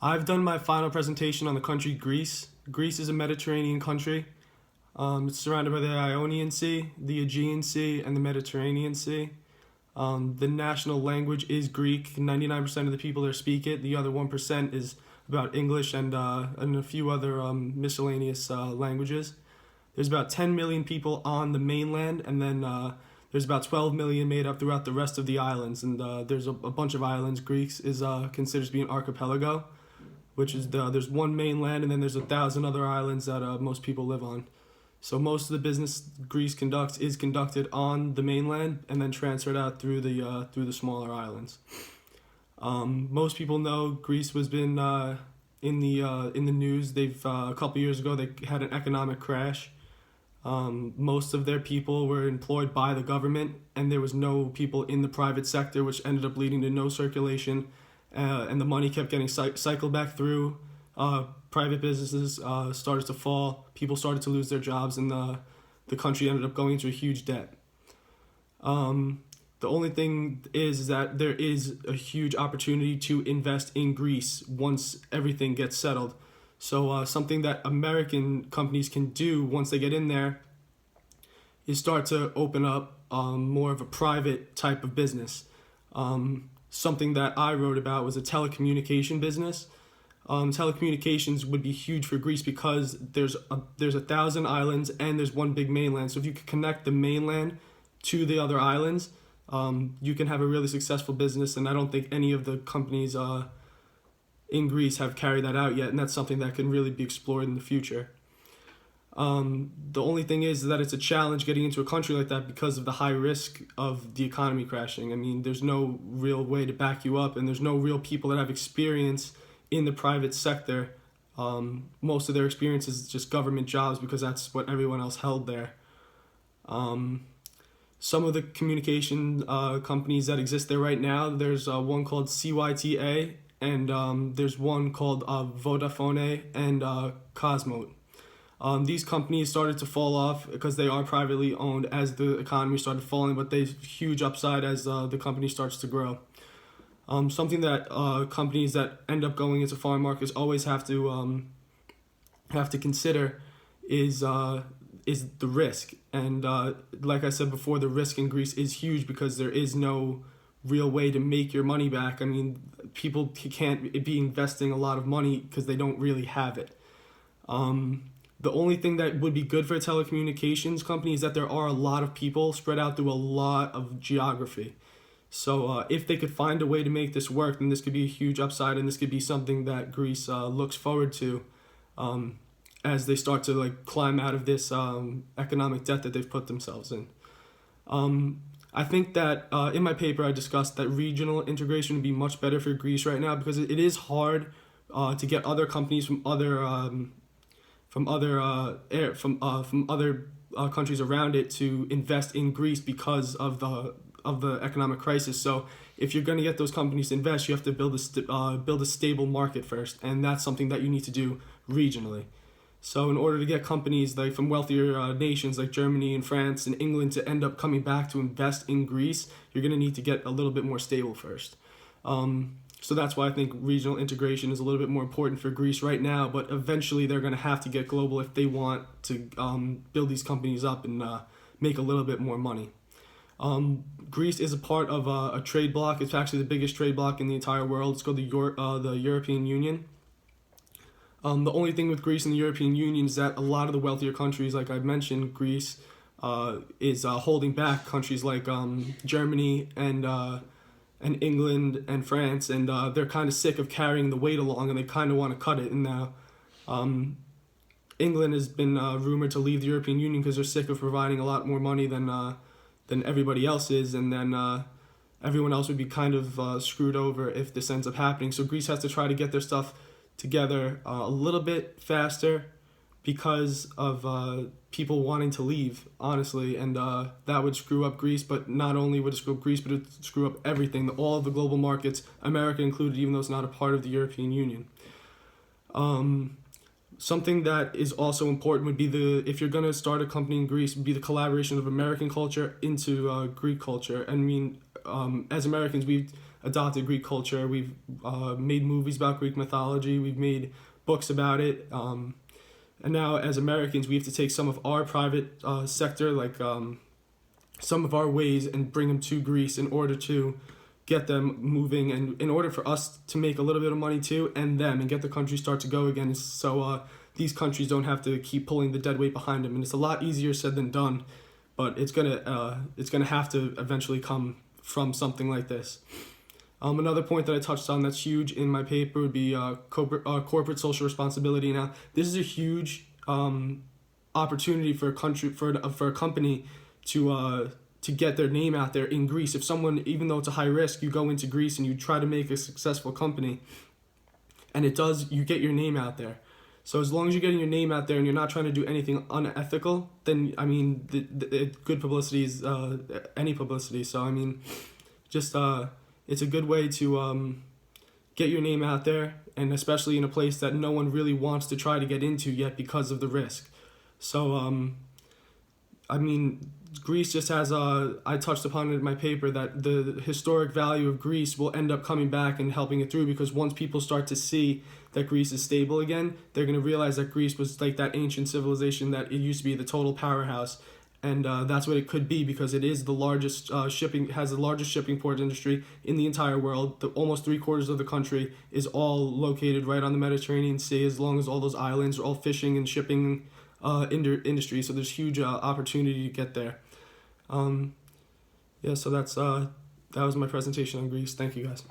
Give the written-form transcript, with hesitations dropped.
I've done my final presentation on the country Greece. Greece is a Mediterranean country. It's surrounded by the Ionian Sea, the Aegean Sea, and the Mediterranean Sea. The national language is Greek. 99% of the people there speak it. The other 1% is about English and a few other miscellaneous languages. There's about 10 million people on the mainland, and then there's about 12 million made up throughout the rest of the islands. And there's a bunch of islands. Greece is considered to be an archipelago, which is there's one mainland, and then there's 1,000 other islands that most people live on. So most of the business Greece conducts is conducted on the mainland and then transferred out through the smaller islands. Most people know Greece was been in the news. They've a couple years ago they had an economic crash. Most of their people were employed by the government, and there was no people in the private sector, which ended up leading to no circulation, and the money kept getting cycled back through. Private businesses started to fall. People started to lose their jobs, and the country ended up going into a huge debt. The only thing is that there is a huge opportunity to invest in Greece once everything gets settled. So something that American companies can do once they get in there is start to open up more of a private type of business. Something that I wrote about was a telecommunication business. Telecommunications would be huge for Greece because there's 1,000 islands and there's one big mainland. So if you could connect the mainland to the other islands, you can have a really successful business. And I don't think any of the companies in Greece have carried that out yet, and that's something that can really be explored in the future. The only thing is that it's a challenge getting into a country like that because of the high risk of the economy crashing. I mean, there's no real way to back you up, and there's no real people that have experience in the private sector. Most of their experience is just government jobs because that's what everyone else held there. Some of the communication companies that exist there right now, there's one called CYTA, and there's one called Vodafone and Cosmo. These companies started to fall off because they are privately owned as the economy started falling, but there's huge upside as the company starts to grow. Something that companies that end up going into foreign markets always have to consider is the risk. And like I said before, the risk in Greece is huge because there is no real way to make your money back. I mean, people can't be investing a lot of money because they don't really have it. The only thing that would be good for a telecommunications company is that there are a lot of people spread out through a lot of geography. So if they could find a way to make this work, then this could be a huge upside, and this could be something that Greece looks forward to as they start to climb out of this economic debt that they've put themselves in. I think that in my paper I discussed that regional integration would be much better for Greece right now because it is hard to get other companies from other countries around it to invest in Greece because of the economic crisis. So if you're going to get those companies to invest, you have to build a stable market first, and that's something that you need to do regionally. So in order to get companies from wealthier nations like Germany and France and England to end up coming back to invest in Greece, you're going to need to get a little bit more stable first. So that's why I think regional integration is a little bit more important for Greece right now, but eventually they're going to have to get global if they want to build these companies up and make a little bit more money. Greece is a part of a trade bloc. It's actually the biggest trade bloc in the entire world. It's called the European Union. The only thing with Greece and the European Union is that a lot of the wealthier countries, like I mentioned, Greece is holding back countries like Germany and England and France, and they're kind of sick of carrying the weight along, and they kind of want to cut it. And now England has been rumored to leave the European Union because they're sick of providing a lot more money than everybody else is, and then everyone else would be kind of screwed over if this ends up happening. So Greece has to try to get their stuff together a little bit faster because of people wanting to leave, honestly, and that would screw up Greece. But not only would it screw up Greece, but it would screw up everything, all of the global markets, America included, even though it's not a part of the European Union. Something that is also important would be if you're going to start a company in Greece, would be the collaboration of American culture into Greek culture. I mean, as Americans, adopted Greek culture. We've made movies about Greek mythology. We've made books about it. And now, as Americans, we have to take some of our private sector, like some of our ways, and bring them to Greece in order to get them moving, and in order for us to make a little bit of money too, and get the country start to go again, so these countries don't have to keep pulling the dead weight behind them. And it's a lot easier said than done, but it's gonna have to eventually come from something like this. Another point that I touched on that's huge in my paper would be corporate social responsibility. Now, this is a huge opportunity for a company to get their name out there in Greece. If someone, even though it's a high risk, you go into Greece and you try to make a successful company, and you get your name out there. So as long as you're getting your name out there and you're not trying to do anything unethical, then I mean, good publicity is any publicity. So I mean, just it's a good way to get your name out there, and especially in a place that no one really wants to try to get into yet because of the risk. So I mean, Greece just has I touched upon it in my paper that the historic value of Greece will end up coming back and helping it through, because once people start to see that Greece is stable again, they're going to realize that Greece was like that ancient civilization that it used to be, the total powerhouse. And that's what it could be, because it is the largest has the largest shipping port industry in the entire world. Almost 3/4 of the country is all located right on the Mediterranean Sea, as long as all those islands are all fishing and shipping industry. So there's huge opportunity to get there. So that was my presentation on Greece. Thank you, guys.